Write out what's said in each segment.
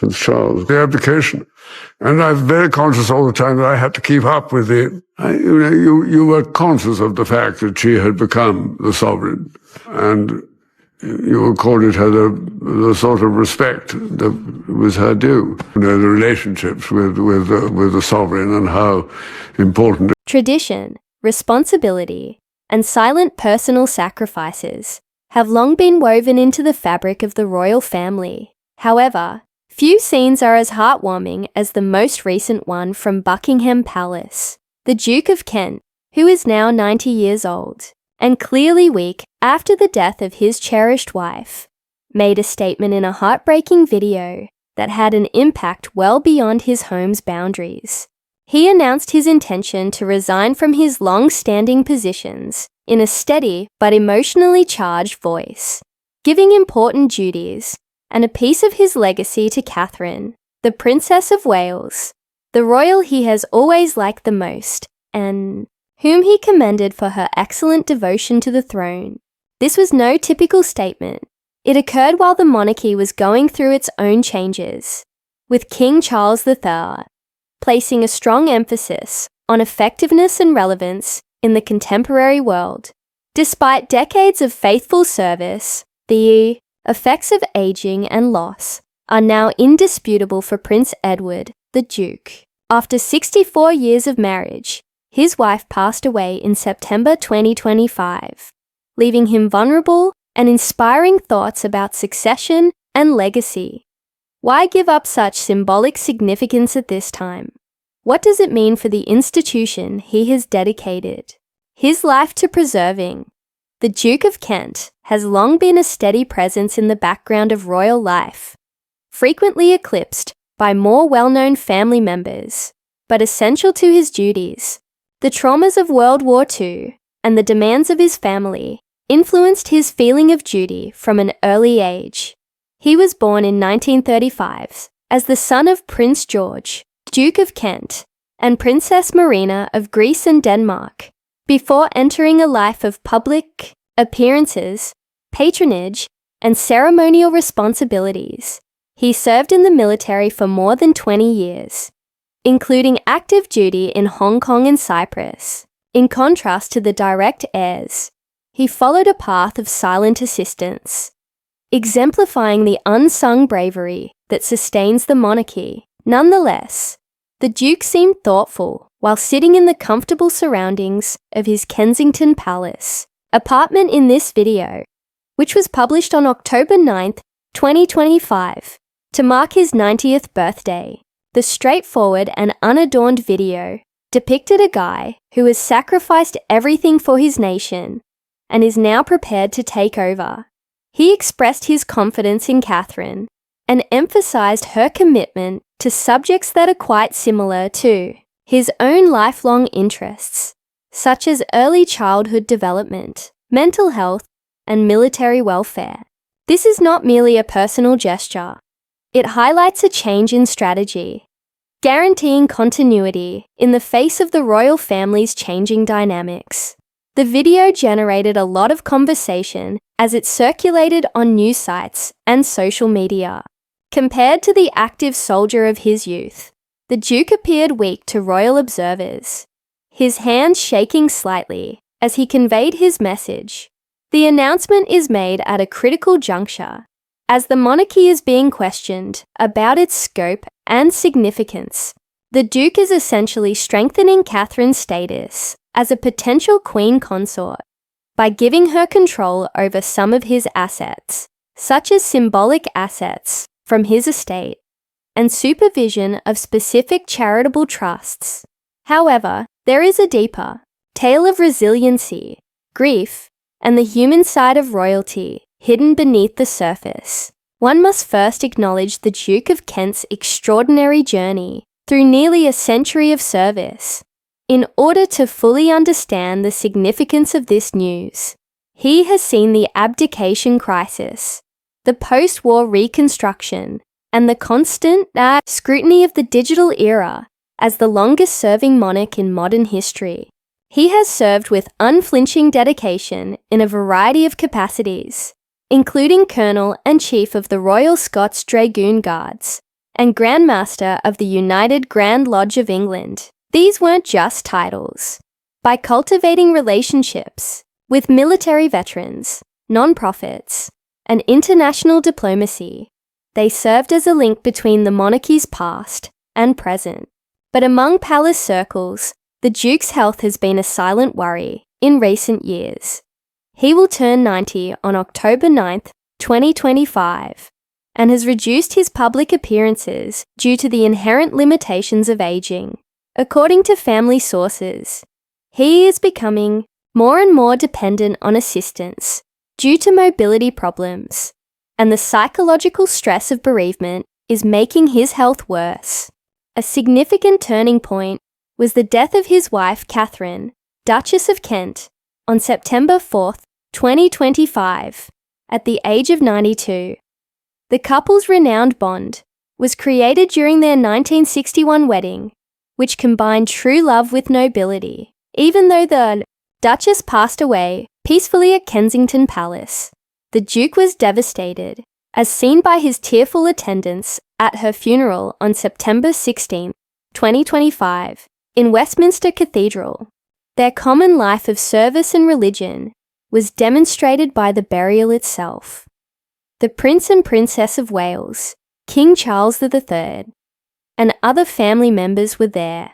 Prince Charles, the abdication. And I was very conscious all the time that I had to keep up with you were conscious of the fact that she had become the sovereign, and you accorded her the sort of respect that was her due. The relationships with the sovereign and how important. Tradition, responsibility, and silent personal sacrifices have long been woven into the fabric of the royal family. However, few scenes are as heartwarming as the most recent one from Buckingham Palace. The Duke of Kent, who is now 90 years old, and clearly weak after the death of his cherished wife, made a statement in a heartbreaking video that had an impact well beyond his home's boundaries. He announced his intention to resign from his long-standing positions in a steady but emotionally charged voice, giving important duties and a piece of his legacy to Catherine, the Princess of Wales, the royal he has always liked the most, and whom he commended for her excellent devotion to the throne. This was no typical statement. It occurred while the monarchy was going through its own changes, with King Charles III placing a strong emphasis on effectiveness and relevance in the contemporary world. Despite decades of faithful service, the effects of aging and loss are now indisputable for Prince Edward, the Duke. After 64 years of marriage, his wife passed away in September 2025, leaving him vulnerable and inspiring thoughts about succession and legacy. Why give up such symbolic significance at this time? What does it mean for the institution he has dedicated his life to preserving? The Duke of Kent has long been a steady presence in the background of royal life, frequently eclipsed by more well-known family members, but essential to his duties. The traumas of World War II and the demands of his family influenced his feeling of duty from an early age. He was born in 1935 as the son of Prince George, Duke of Kent, and Princess Marina of Greece and Denmark. Before entering a life of public appearances, patronage, and ceremonial responsibilities, he served in the military for more than 20 years, including active duty in Hong Kong and Cyprus. In contrast to the direct heirs, he followed a path of silent assistance, exemplifying the unsung bravery that sustains the monarchy. Nonetheless, the Duke seemed thoughtful while sitting in the comfortable surroundings of his Kensington Palace apartment in this video, which was published on October 9, 2025, to mark his 90th birthday. The straightforward and unadorned video depicted a guy who has sacrificed everything for his nation and is now prepared to take over. He expressed his confidence in Catherine and emphasized her commitment to subjects that are quite similar to his own lifelong interests, such as early childhood development, mental health, and military welfare. This is not merely a personal gesture. It highlights a change in strategy, guaranteeing continuity in the face of the royal family's changing dynamics. The video generated a lot of conversation as it circulated on news sites and social media. Compared to the active soldier of his youth, the Duke appeared weak to royal observers, his hands shaking slightly as he conveyed his message. The announcement is made at a critical juncture, as the monarchy is being questioned about its scope and significance. The Duke is essentially strengthening Catherine's status as a potential queen consort by giving her control over some of his assets, such as symbolic assets from his estate, and supervision of specific charitable trusts. However, there is a deeper tale of resiliency, grief, and the human side of royalty hidden beneath the surface. One must first acknowledge the Duke of Kent's extraordinary journey through nearly a century of service. In order to fully understand the significance of this news, he has seen the abdication crisis, the post-war reconstruction, and the constant scrutiny of the digital era as the longest-serving monarch in modern history. He has served with unflinching dedication in a variety of capacities, including Colonel and Chief of the Royal Scots Dragoon Guards, and Grand Master of the United Grand Lodge of England. These weren't just titles. By cultivating relationships with military veterans, non-profits, and international diplomacy, they served as a link between the monarchy's past and present. But among palace circles, the Duke's health has been a silent worry in recent years. He will turn 90 on October 9, 2025, and has reduced his public appearances due to the inherent limitations of aging. According to family sources, he is becoming more and more dependent on assistance due to mobility problems, and the psychological stress of bereavement is making his health worse. A significant turning point was the death of his wife Catherine, Duchess of Kent, on September 4, 2025, at the age of 92. The couple's renowned bond was created during their 1961 wedding, which combined true love with nobility. Even though the Duchess passed away peacefully at Kensington Palace, the Duke was devastated, as seen by his tearful attendance at her funeral on September 16, 2025, in Westminster Cathedral. Their common life of service and religion was demonstrated by the burial itself. The Prince and Princess of Wales, King Charles III, and other family members were there.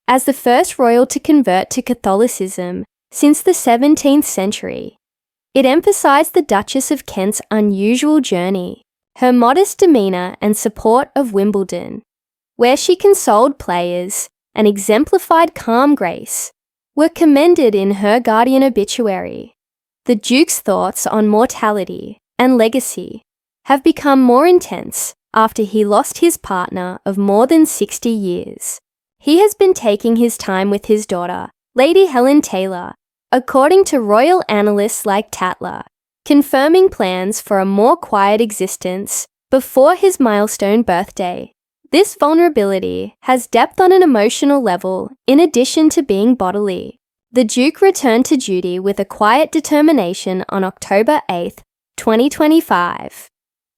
As the first royal to convert to Catholicism since the 17th century, it emphasized the Duchess of Kent's unusual journey. Her modest demeanor and support of Wimbledon, where she consoled players and exemplified calm grace, were commended in her Guardian obituary. The Duke's thoughts on mortality and legacy have become more intense after he lost his partner of more than 60 years. He has been taking his time with his daughter, Lady Helen Taylor, according to royal analysts like Tatler, confirming plans for a more quiet existence before his milestone birthday. This vulnerability has depth on an emotional level in addition to being bodily. The Duke returned to duty with a quiet determination on October 8, 2025,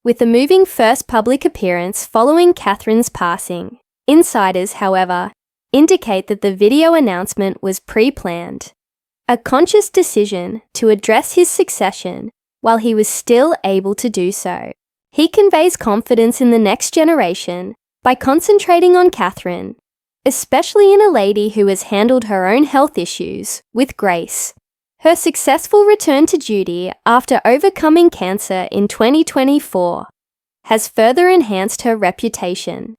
with a moving first public appearance following Catherine's passing. Insiders, however, indicate that the video announcement was pre-planned, a conscious decision to address his succession while he was still able to do so. He conveys confidence in the next generation by concentrating on Catherine, especially in a lady who has handled her own health issues with grace. Her successful return to duty after overcoming cancer in 2024 has further enhanced her reputation,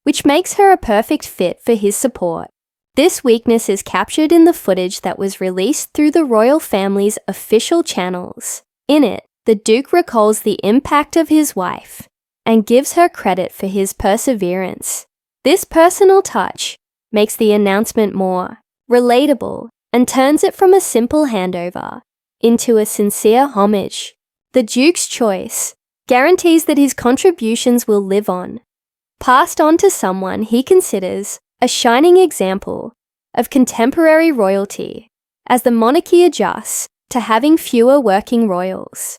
which makes her a perfect fit for his support. This weakness is captured in the footage that was released through the royal family's official channels. In it, the Duke recalls the impact of his wife and gives her credit for his perseverance. This personal touch makes the announcement more relatable and turns it from a simple handover into a sincere homage. The Duke's choice guarantees that his contributions will live on, passed on to someone he considers a shining example of contemporary royalty as the monarchy adjusts to having fewer working royals.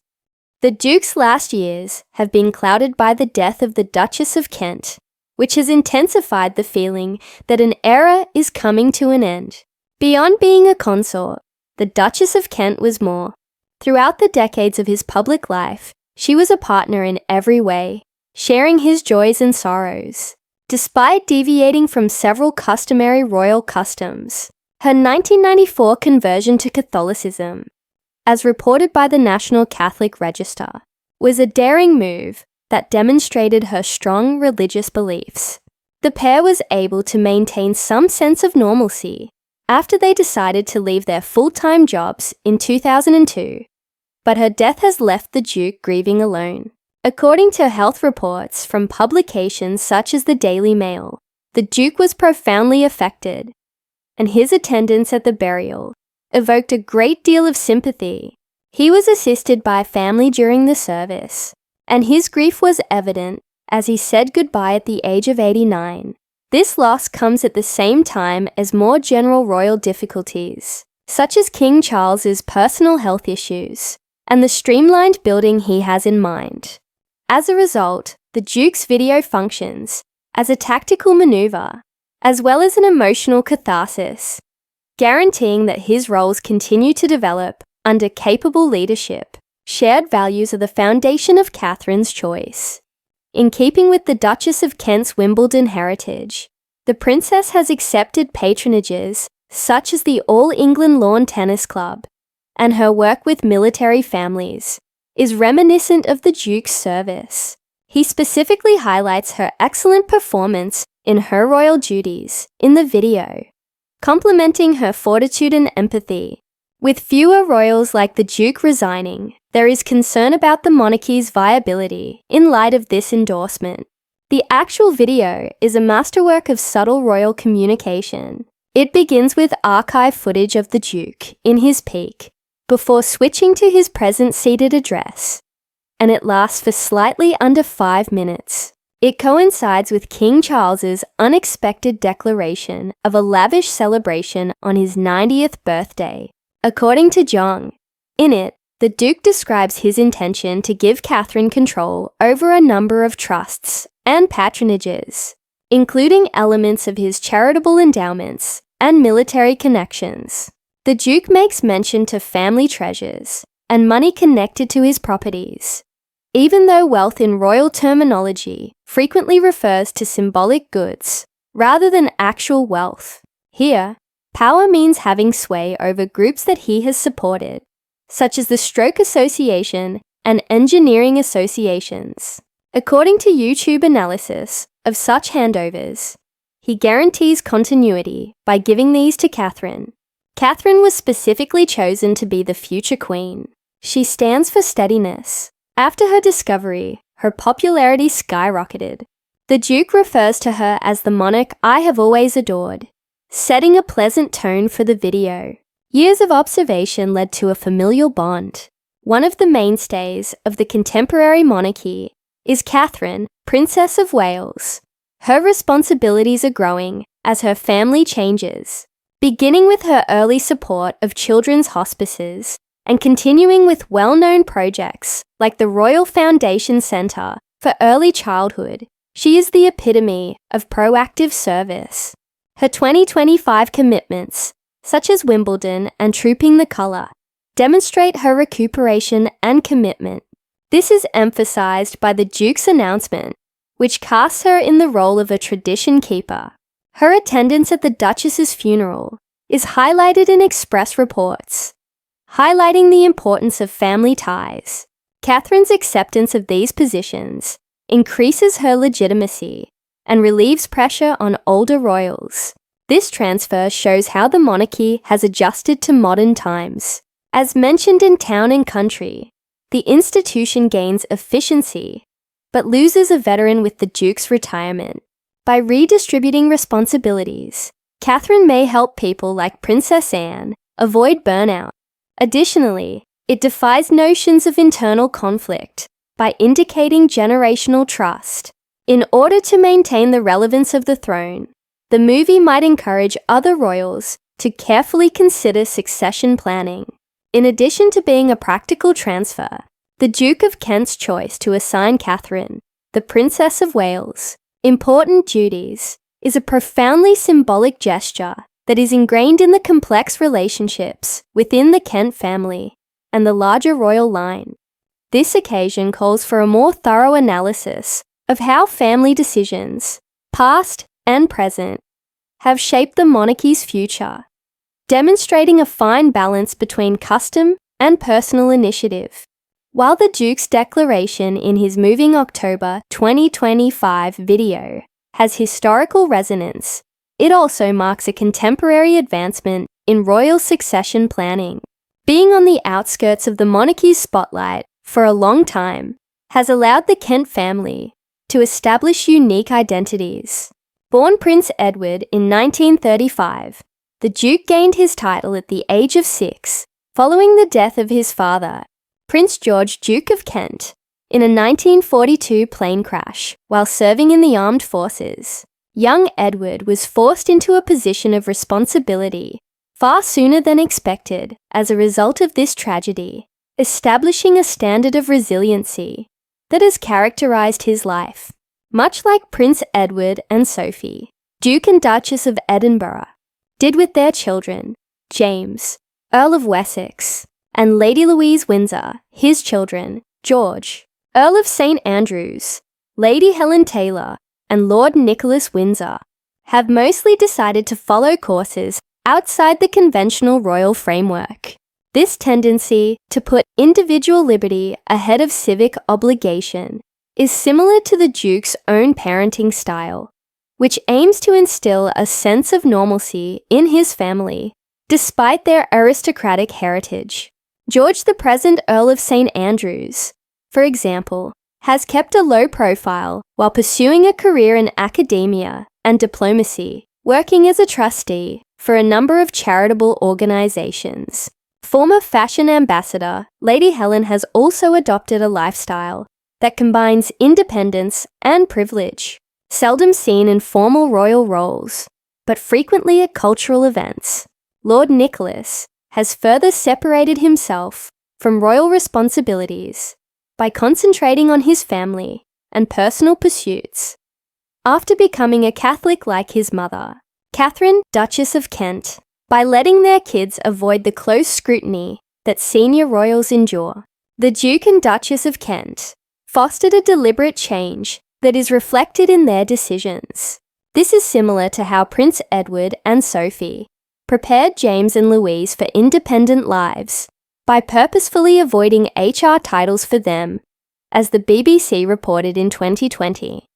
The Duke's last years have been clouded by the death of the Duchess of Kent, which has intensified the feeling that an era is coming to an end. Beyond being a consort, the Duchess of Kent was more. Throughout the decades of his public life, she was a partner in every way, sharing his joys and sorrows. Despite deviating from several customary royal customs, her 1994 conversion to Catholicism, as reported by the National Catholic Register, was a daring move that demonstrated her strong religious beliefs. The pair was able to maintain some sense of normalcy after they decided to leave their full-time jobs in 2002, but her death has left the Duke grieving alone. According to health reports from publications such as the Daily Mail, the Duke was profoundly affected, and his attendance at the burial evoked a great deal of sympathy. He was assisted by family during the service, and his grief was evident as he said goodbye at the age of 89. This loss comes at the same time as more general royal difficulties, such as King Charles's personal health issues and the streamlined building he has in mind. As a result, the Duke's video functions as a tactical maneuver, as well as an emotional catharsis, guaranteeing that his roles continue to develop under capable leadership. Shared values are the foundation of Catherine's choice. In keeping with the Duchess of Kent's Wimbledon heritage, the princess has accepted patronages such as the All England Lawn Tennis Club, and her work with military families is reminiscent of the Duke's service. He specifically highlights her excellent performance in her royal duties in the video, complimenting her fortitude and empathy. With fewer royals like the Duke resigning, there is concern about the monarchy's viability in light of this endorsement. The actual video is a masterwork of subtle royal communication. It begins with archive footage of the Duke in his peak, before switching to his present seated address, and it lasts for slightly under 5 minutes. It coincides with King Charles's unexpected declaration of a lavish celebration on his 90th birthday. According to Jong, in it, the Duke describes his intention to give Catherine control over a number of trusts and patronages, including elements of his charitable endowments and military connections. The Duke makes mention to family treasures and money connected to his properties. Even though wealth in royal terminology frequently refers to symbolic goods rather than actual wealth, here, power means having sway over groups that he has supported, such as the Stroke Association and engineering associations. According to YouTube analysis of such handovers, he guarantees continuity by giving these to Catherine. Catherine was specifically chosen to be the future queen. She stands for steadiness. After her discovery, her popularity skyrocketed. The Duke refers to her as the monarch I have always adored, setting a pleasant tone for the video. Years of observation led to a familial bond. One of the mainstays of the contemporary monarchy is Catherine, Princess of Wales. Her responsibilities are growing as her family changes, beginning with her early support of children's hospices and continuing with well-known projects like the Royal Foundation Centre for Early Childhood. She is the epitome of proactive service. Her 2025 commitments, such as Wimbledon and Trooping the Colour, demonstrate her recuperation and commitment. This is emphasised by the Duke's announcement, which casts her in the role of a tradition keeper. Her attendance at the Duchess's funeral is highlighted in express reports, highlighting the importance of family ties. Catherine's acceptance of these positions increases her legitimacy and relieves pressure on older royals. This transfer shows how the monarchy has adjusted to modern times. As mentioned in Town and Country, the institution gains efficiency, but loses a veteran with the Duke's retirement. By redistributing responsibilities, Catherine may help people like Princess Anne avoid burnout. Additionally, it defies notions of internal conflict by indicating generational trust. In order to maintain the relevance of the throne, the movie might encourage other royals to carefully consider succession planning. In addition to being a practical transfer, the Duke of Kent's choice to assign Catherine, the Princess of Wales, important duties is a profoundly symbolic gesture that is ingrained in the complex relationships within the Kent family and the larger royal line. This occasion calls for a more thorough analysis of how family decisions, past and present, have shaped the monarchy's future, demonstrating a fine balance between custom and personal initiative. While the Duke's declaration in his moving October 2025 video has historical resonance, it also marks a contemporary advancement in royal succession planning. Being on the outskirts of the monarchy's spotlight for a long time has allowed the Kent family to establish unique identities. Born Prince Edward in 1935, the Duke gained his title at the age of 6, following the death of his father, Prince George, Duke of Kent, in a 1942 plane crash while serving in the armed forces. Young Edward was forced into a position of responsibility far sooner than expected as a result of this tragedy, establishing a standard of resiliency. that has characterized his life. Much like Prince Edward and Sophie, Duke and Duchess of Edinburgh, did with their children, James, Earl of Wessex, and Lady Louise Windsor, his children, George, Earl of St. Andrews, Lady Helen Taylor, and Lord Nicholas Windsor, have mostly decided to follow courses outside the conventional royal framework. This tendency to put individual liberty ahead of civic obligation is similar to the Duke's own parenting style, which aims to instill a sense of normalcy in his family, despite their aristocratic heritage. George, the present Earl of St. Andrews, for example, has kept a low profile while pursuing a career in academia and diplomacy, working as a trustee for a number of charitable organizations. Former fashion ambassador Lady Helen has also adopted a lifestyle that combines independence and privilege, seldom seen in formal royal roles, but frequently at cultural events. Lord Nicholas has further separated himself from royal responsibilities by concentrating on his family and personal pursuits. After becoming a Catholic like his mother, Catherine, Duchess of Kent, by letting their kids avoid the close scrutiny that senior royals endure, the Duke and Duchess of Kent fostered a deliberate change that is reflected in their decisions. This is similar to how Prince Edward and Sophie prepared James and Louise for independent lives by purposefully avoiding HR titles for them, as the BBC reported in 2020.